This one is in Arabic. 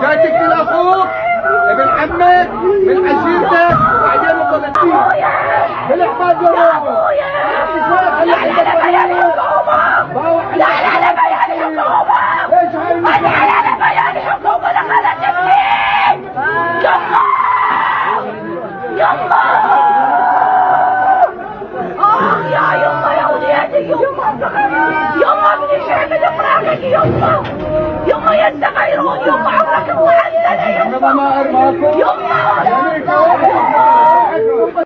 جايتك من اخوك ابن عمك من عشيرتك وبعدين الفلسطين بالحفاظ والرعب. لا لا لا ما يعني حكومة، لا لا لا ما يعني حكومة، لا لا لا ما يعني حكومة، دخلت التسليم. يلا يلا يلا يا وليدي يلا من شعب الافراقي يلا يا الزغيرون يلا عمرك المحسن يلا